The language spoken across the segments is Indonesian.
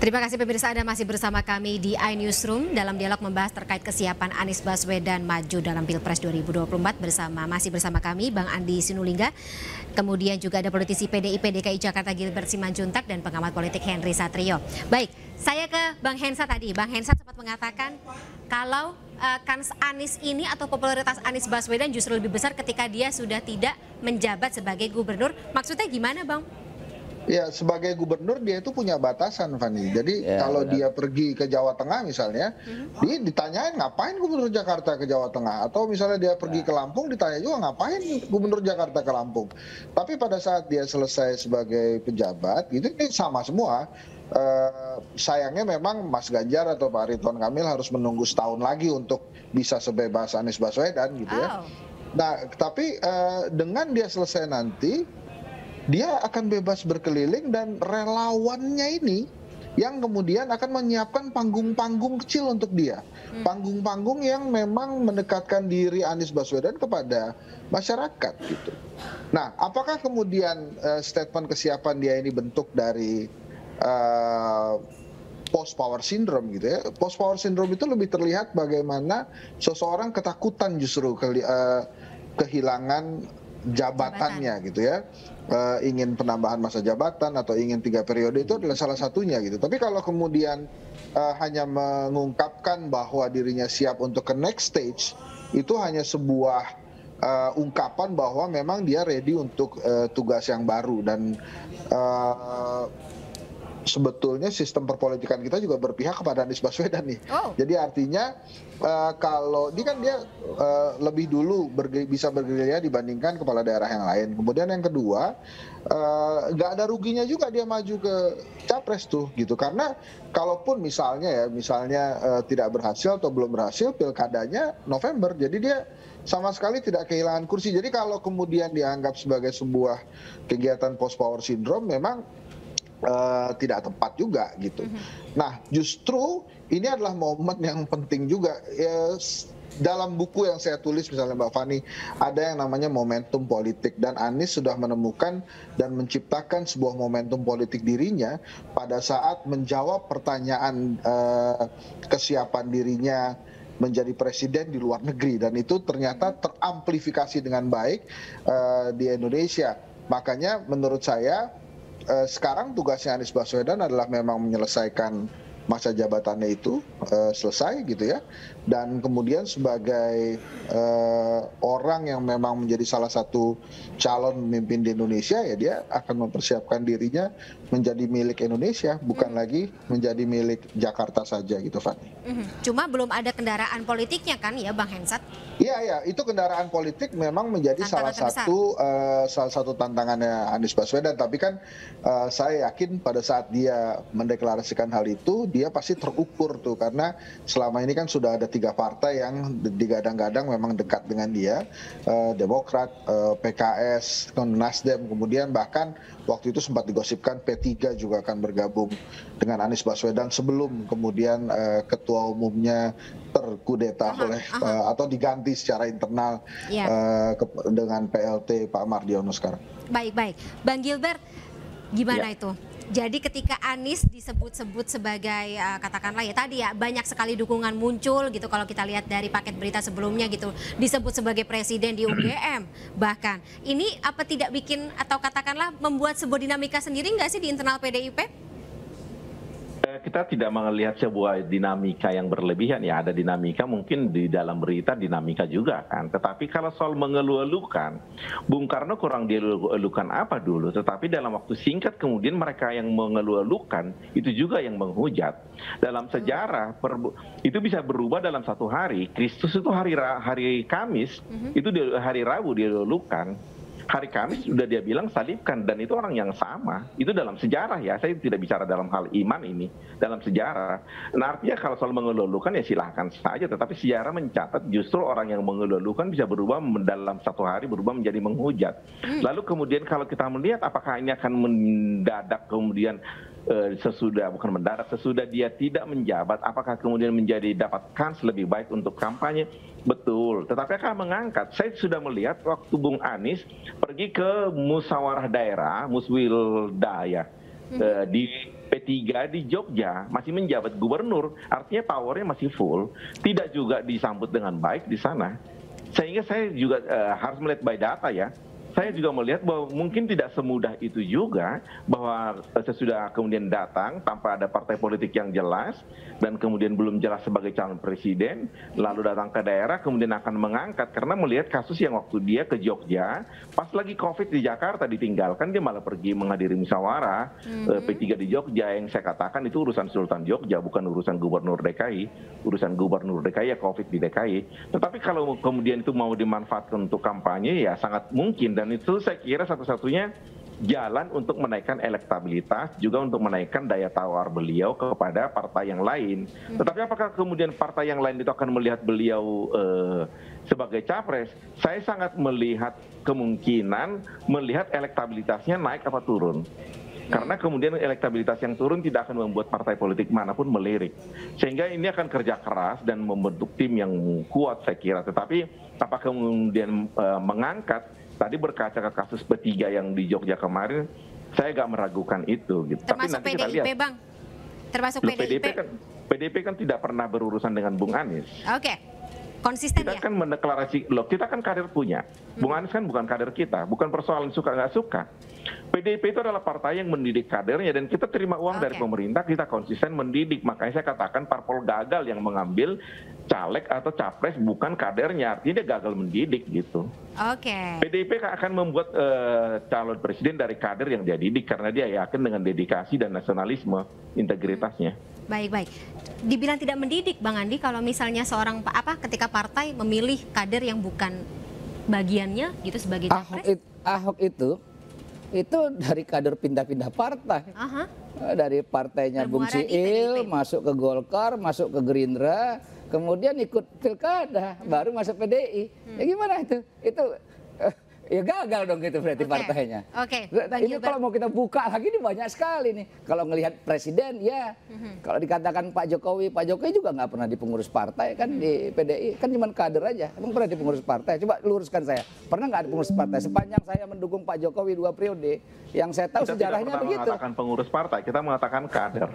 Terima kasih pemirsa, Anda masih bersama kami di iNewsroom dalam dialog membahas terkait kesiapan Anies Baswedan maju dalam Pilpres 2024 masih bersama kami Bang Andi Sinulinga, kemudian juga ada politisi PDIP DKI Jakarta Gilbert Simanjuntak dan pengamat politik Henry Satrio. Baik, saya ke Bang Hensa tadi. Bang Hensa sempat mengatakan kalau kans Anies ini atau popularitas Anies Baswedan justru lebih besar ketika dia sudah tidak menjabat sebagai gubernur. Maksudnya gimana, Bang? Ya, sebagai gubernur dia itu punya batasan, Fani. Jadi kalau dia pergi ke Jawa Tengah misalnya, dia ditanyain ngapain gubernur Jakarta ke Jawa Tengah. Atau misalnya dia pergi ke Lampung, ditanya juga ngapain gubernur Jakarta ke Lampung. Tapi pada saat dia selesai sebagai pejabat, gitu ini sama semua. Sayangnya memang Mas Ganjar atau Pak Ridwan Kamil harus menunggu setahun lagi untuk bisa sebebas Anies Baswedan gitu ya. Nah, tapi dengan dia selesai nanti, dia akan bebas berkeliling dan relawannya ini yang kemudian akan menyiapkan panggung-panggung kecil untuk dia. Panggung-panggung yang memang mendekatkan diri Anies Baswedan kepada masyarakat gitu. Nah, apakah kemudian statement kesiapan dia ini bentuk dari post power syndrome gitu ya? Post power syndrome itu lebih terlihat bagaimana seseorang ketakutan justru kehilangan jabatannya gitu ya, ingin penambahan masa jabatan atau ingin 3 periode itu adalah salah satunya gitu. Tapi kalau kemudian hanya mengungkapkan bahwa dirinya siap untuk ke next stage, itu hanya sebuah ungkapan bahwa memang dia ready untuk tugas yang baru. Dan sebetulnya sistem perpolitikan kita juga berpihak kepada Anies Baswedan nih. Jadi artinya kalau dia kan lebih dulu bisa bergerilya dibandingkan kepala daerah yang lain. Kemudian yang kedua, nggak ada ruginya juga dia maju ke capres tuh gitu. Karena kalaupun misalnya tidak berhasil atau belum berhasil pilkadanya November, jadi dia sama sekali tidak kehilangan kursi. Jadi kalau kemudian dianggap sebagai sebuah kegiatan post power syndrome, memang tidak tepat juga gitu. Nah, justru ini adalah momen yang penting juga. Dalam buku yang saya tulis misalnya Mbak Fani, ada yang namanya momentum politik, dan Anies sudah menemukan dan menciptakan sebuah momentum politik dirinya pada saat menjawab pertanyaan kesiapan dirinya menjadi presiden di luar negeri, dan itu ternyata teramplifikasi dengan baik di Indonesia. Makanya menurut saya sekarang tugasnya Anies Baswedan adalah memang menyelesaikan masa jabatannya itu selesai gitu ya, dan kemudian sebagai orang yang memang menjadi salah satu calon pemimpin di Indonesia, ya dia akan mempersiapkan dirinya menjadi milik Indonesia, bukan lagi menjadi milik Jakarta saja gitu, Fani. Cuma belum ada kendaraan politiknya kan ya, Bang Hensat? Iya, itu kendaraan politik memang menjadi salah satu tantangannya Anies Baswedan. Tapi kan saya yakin pada saat dia mendeklarasikan hal itu, dia pasti terukur tuh, karena selama ini kan sudah ada 3 partai yang digadang-gadang memang dekat dengan dia, Demokrat, PKS, Nasdem, kemudian bahkan waktu itu sempat digosipkan P3 juga akan bergabung dengan Anies Baswedan sebelum kemudian ketua umumnya terkudeta atau diganti secara internal dengan PLT Pak Mardiono sekarang. Baik. Bang Gilbert, gimana itu? Jadi ketika Anies disebut-sebut sebagai katakanlah ya tadi ya, banyak sekali dukungan muncul gitu kalau kita lihat dari paket berita sebelumnya gitu, disebut sebagai presiden di UGM bahkan. Ini apa tidak bikin atau katakanlah membuat sebuah dinamika sendiri nggak sih di internal PDIP? Kita tidak melihat sebuah dinamika yang berlebihan, ya ada dinamika mungkin di dalam berita, dinamika juga kan. Tetapi kalau soal mengeluh-elukan, Bung Karno kurang dielukan apa dulu, tetapi dalam waktu singkat kemudian mereka yang mengeluh-elukan itu juga yang menghujat. Dalam sejarah itu bisa berubah dalam 1 hari. Kristus itu hari Kamis, itu hari Rabu dielukan. Hari Kamis sudah dia bilang salibkan, dan itu orang yang sama. Itu dalam sejarah ya, saya tidak bicara dalam hal iman ini, dalam sejarah. Nah, artinya kalau soal mengeluh-elukan ya silahkan saja, tetapi sejarah mencatat justru orang yang mengeluh-elukan bisa berubah dalam 1 hari, berubah menjadi menghujat. Lalu kemudian kalau kita melihat apakah ini akan mendadak kemudian sesudah dia tidak menjabat, apakah kemudian menjadi dapat kans lebih baik untuk kampanye? Betul, tetapi akan mengangkat. Saya sudah melihat waktu Bung Anies pergi ke musyawarah daerah, Muswilda ya, di P3 di Jogja masih menjabat gubernur, artinya powernya masih full, tidak juga disambut dengan baik di sana. Sehingga saya juga harus melihat by data ya. Saya juga melihat bahwa mungkin tidak semudah itu juga, bahwa sesudah kemudian datang tanpa ada partai politik yang jelas dan kemudian belum jelas sebagai calon presiden, lalu datang ke daerah kemudian akan mengangkat, karena melihat kasus yang waktu dia ke Jogja pas lagi COVID di Jakarta ditinggalkan, dia malah pergi menghadiri musyawarah P3 di Jogja, yang saya katakan itu urusan Sultan Jogja, bukan urusan gubernur DKI. Urusan gubernur DKI ya COVID di DKI. Tetapi kalau kemudian itu mau dimanfaatkan untuk kampanye ya sangat mungkin, dan itu saya kira satu-satunya jalan untuk menaikkan elektabilitas, juga untuk menaikkan daya tawar beliau kepada partai yang lain. Tetapi apakah kemudian partai yang lain itu akan melihat beliau sebagai capres? Saya sangat melihat kemungkinan melihat elektabilitasnya naik apa turun. Karena kemudian elektabilitas yang turun tidak akan membuat partai politik manapun melirik. Sehingga ini akan kerja keras dan membentuk tim yang kuat saya kira. Tetapi apakah kemudian mengangkat, tadi berkaca ke kasus P3 yang di Jogja kemarin, saya agak meragukan itu. Gitu. Termasuk tapi nanti PDIP, kita lihat. Bang? Termasuk PDIP? PDIP kan tidak pernah berurusan dengan Bung Anies. Oke. Konsisten kita ya? Kan mendeklarasi, loh kita kan kader punya. Bung Anies kan bukan kader kita, bukan persoalan suka nggak suka. PDIP itu adalah partai yang mendidik kadernya, dan kita terima uang dari pemerintah, kita konsisten mendidik. Makanya saya katakan parpol gagal yang mengambil caleg atau capres bukan kadernya, artinya dia gagal mendidik gitu. PDIP akan membuat calon presiden dari kader yang dia didik, karena dia yakin dengan dedikasi dan nasionalisme integritasnya. Baik. Dibilang tidak mendidik, Bang Andi, kalau misalnya seorang ketika partai memilih kader yang bukan bagiannya gitu sebagai capres? Ahok itu dari kader pindah-pindah partai. Dari partainya Bung Ciil masuk ke Golkar, masuk ke Gerindra, kemudian ikut pilkada, baru masuk PDI. Ya gimana itu? Ya gagal dong gitu berarti partainya. Ini kalau mau kita buka lagi ini banyak sekali nih. Kalau ngelihat presiden ya, kalau dikatakan Pak Jokowi juga nggak pernah di pengurus partai kan di PDI, kan cuma kader aja. Emang pernah di pengurus partai? Coba luruskan saya. Pernah nggak di pengurus partai? Sepanjang saya mendukung Pak Jokowi 2 periode, yang saya tahu kita sejarahnya tidak begitu. Kita mengatakan pengurus partai, kita mengatakan kader.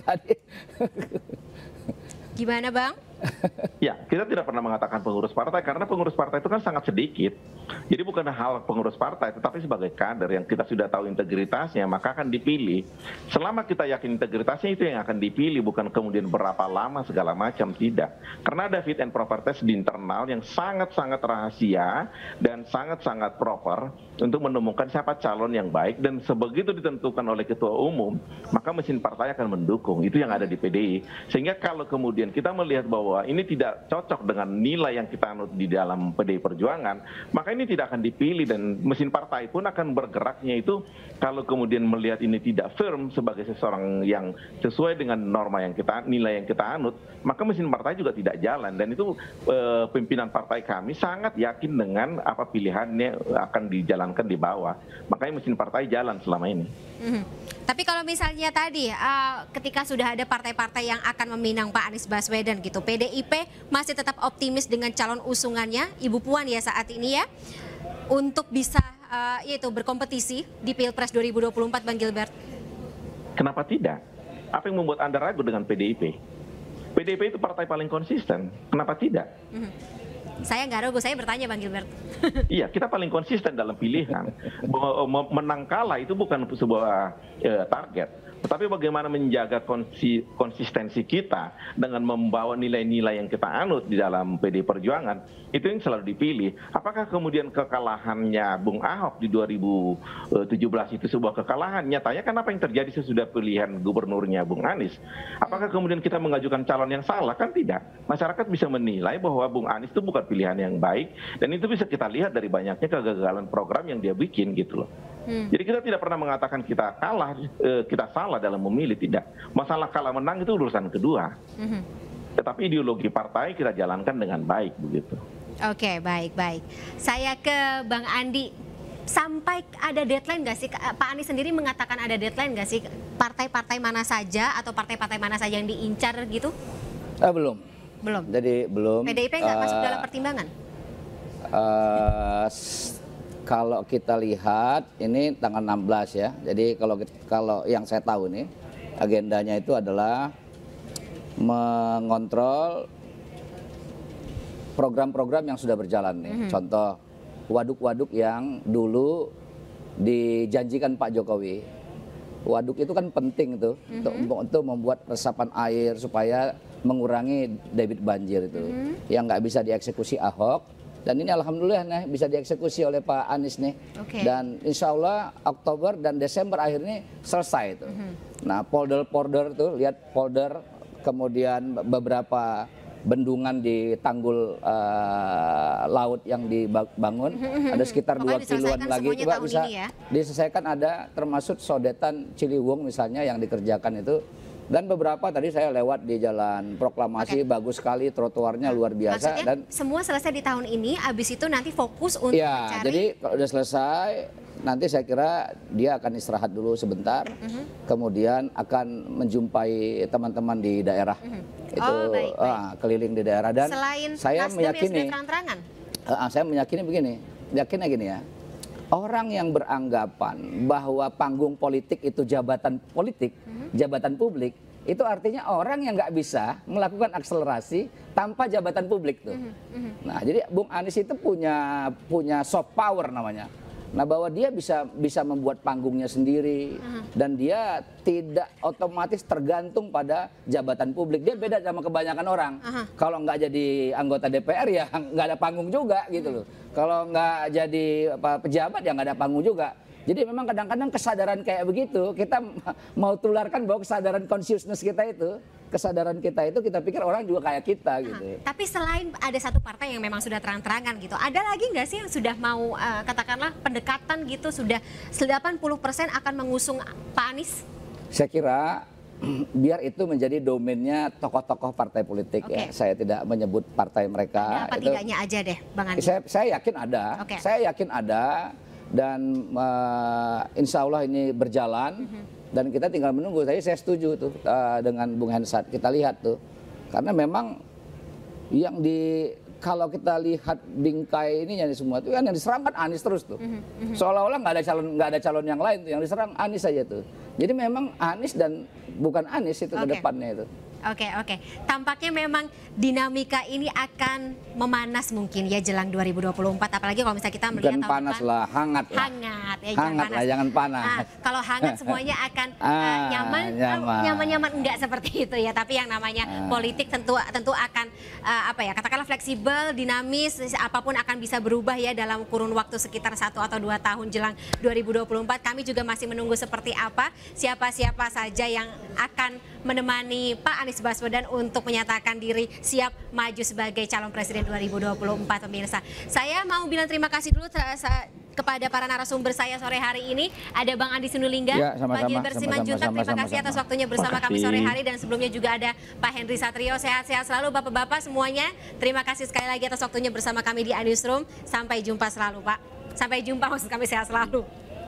Tadi. Gimana, Bang? Ya, kita tidak pernah mengatakan pengurus partai, karena pengurus partai itu kan sangat sedikit. Jadi bukan hal pengurus partai, tetapi sebagai kader yang kita sudah tahu integritasnya, maka akan dipilih. Selama kita yakin integritasnya, itu yang akan dipilih, bukan kemudian berapa lama segala macam, tidak. Karena ada fit and proper test di internal yang sangat-sangat rahasia dan sangat-sangat proper untuk menemukan siapa calon yang baik, dan sebegitu ditentukan oleh ketua umum, maka mesin partai akan mendukung. Itu yang ada di PDI. Sehingga kalau kemudian kita melihat bahwa ini tidak cocok dengan nilai yang kita anut di dalam PDI Perjuangan, maka ini tidak akan dipilih, dan mesin partai pun akan bergeraknya itu kalau kemudian melihat ini tidak firm sebagai seseorang yang sesuai dengan norma yang nilai yang kita anut, maka mesin partai juga tidak jalan. Dan itu pimpinan partai kami sangat yakin dengan apa pilihannya akan dijalankan di bawah. Makanya mesin partai jalan selama ini. Tapi kalau misalnya tadi ketika sudah ada partai-partai yang akan meminang Pak Anies Baswedan gitu, PDIP masih tetap optimis dengan calon usungannya Ibu Puan ya saat ini ya, untuk bisa berkompetisi di Pilpres 2024, Bang Gilbert? Kenapa tidak? Apa yang membuat Anda ragu dengan PDIP? PDIP itu partai paling konsisten, kenapa tidak? Saya nggak ragu, saya bertanya Bang Gilbert. Iya, kita paling konsisten dalam pilihan. Menang kalah itu bukan sebuah target, tetapi bagaimana menjaga konsistensi kita dengan membawa nilai-nilai yang kita anut di dalam PDI Perjuangan, itu yang selalu dipilih. Apakah kemudian kekalahannya Bung Ahok di 2017 itu sebuah kekalahan? Nyatanya kan apa yang terjadi sesudah pilihan gubernurnya Bung Anies? Apakah kemudian kita mengajukan calon yang salah? Kan tidak. Masyarakat bisa menilai bahwa Bung Anies itu bukan pilihan yang baik, dan itu bisa kita lihat dari banyaknya kegagalan program yang dia bikin gitu loh. Jadi kita tidak pernah mengatakan kita kalah, kita salah dalam memilih, tidak. Masalah kalah menang itu urusan kedua. Tetapi ideologi partai kita jalankan dengan baik begitu. Oke, baik. Saya ke Bang Andi. Sampai ada deadline nggak sih? Pak Anies sendiri mengatakan ada deadline nggak sih? Partai-partai mana saja atau partai-partai mana saja yang diincar gitu? Belum. Jadi belum. PDIP nggak masuk dalam pertimbangan? Kalau kita lihat ini tanggal 16 ya. Jadi kalau yang saya tahu nih Agendanya itu adalah mengontrol program-program yang sudah berjalan nih. Contoh, waduk-waduk yang dulu dijanjikan Pak Jokowi. Waduk itu kan penting tuh untuk membuat resapan air supaya mengurangi debit banjir itu. Yang nggak bisa dieksekusi Ahok. Dan ini alhamdulillah nih bisa dieksekusi oleh Pak Anies nih. Dan insya Allah Oktober dan Desember akhir ini selesai itu. Nah, polder-polder tuh, lihat polder, kemudian beberapa bendungan di tanggul laut yang dibangun, ada sekitar 2 kiloan lagi, coba bisa diselesaikan, ada termasuk Sodetan Ciliwung misalnya yang dikerjakan itu. Dan beberapa tadi saya lewat di Jalan Proklamasi, bagus sekali, trotoarnya luar biasa. Maksudnya dan semua selesai di tahun ini, habis itu nanti fokus untuk ya, mencari. Jadi kalau udah selesai, nanti saya kira dia akan istirahat dulu sebentar, kemudian akan menjumpai teman-teman di daerah. Itu keliling di daerah. Dan selain saya meyakini, saya meyakini begini, yakinnya gini ya. Orang yang beranggapan bahwa panggung politik itu jabatan politik, jabatan publik, itu artinya orang yang nggak bisa melakukan akselerasi tanpa jabatan publik tuh. Nah, jadi Bung Anies itu punya soft power namanya. Nah, bahwa dia bisa membuat panggungnya sendiri dan dia tidak otomatis tergantung pada jabatan publik. Dia beda sama kebanyakan orang. Kalau nggak jadi anggota DPR ya nggak ada panggung juga gitu loh. Kalau nggak jadi pejabat ya nggak ada panggung juga. Jadi memang kadang-kadang kesadaran kayak begitu kita mau tularkan bahwa kesadaran consciousness kita itu, kesadaran kita itu kita pikir orang juga kayak kita gitu. Tapi selain ada satu partai yang memang sudah terang-terangan gitu, ada lagi nggak sih yang sudah mau katakanlah pendekatan gitu, sudah 80% akan mengusung Pak Anies? Saya kira biar itu menjadi domainnya tokoh-tokoh partai politik ya. Saya tidak menyebut partai mereka. Ada apa tidaknya aja deh, Bang Andi? Saya yakin ada. Saya yakin ada. Dan insya Allah ini berjalan dan kita tinggal menunggu. Saya setuju tuh dengan Bung Hensat, kita lihat tuh karena memang yang kalau kita lihat bingkai ini yang semua itu kan yang diserang kan Anies terus tuh, seolah-olah nggak ada calon yang lain tuh, yang diserang Anies saja tuh. Jadi memang Anies dan bukan Anies itu ke depannya itu. Oke. Tampaknya memang dinamika ini akan memanas mungkin ya jelang 2024. Apalagi kalau misalnya kita melihat bukan panas lah, hangat lah. Hangat ya, hangat lah, jangan panas. Kalau hangat semuanya akan nyaman enggak seperti itu ya. Tapi yang namanya politik tentu akan katakanlah fleksibel, dinamis, apapun akan bisa berubah ya dalam kurun waktu sekitar 1 atau 2 tahun jelang 2024. Kami juga masih menunggu seperti apa, siapa-siapa saja yang akan menemani Pak Anies Baswedan untuk menyatakan diri siap maju sebagai calon presiden 2024, pemirsa. Saya mau bilang terima kasih dulu kepada para narasumber saya sore hari ini. Ada Bang Andi Sinulinga, Bang Gilbert Simanjuntak, terima kasih atas waktunya bersama kami sore hari. Dan sebelumnya juga ada Pak Henry Satrio. Sehat-sehat selalu Bapak-Bapak semuanya. Terima kasih sekali lagi atas waktunya bersama kami di iNewsroom. Sampai jumpa selalu Pak. Sampai jumpa, maksud kami sehat selalu.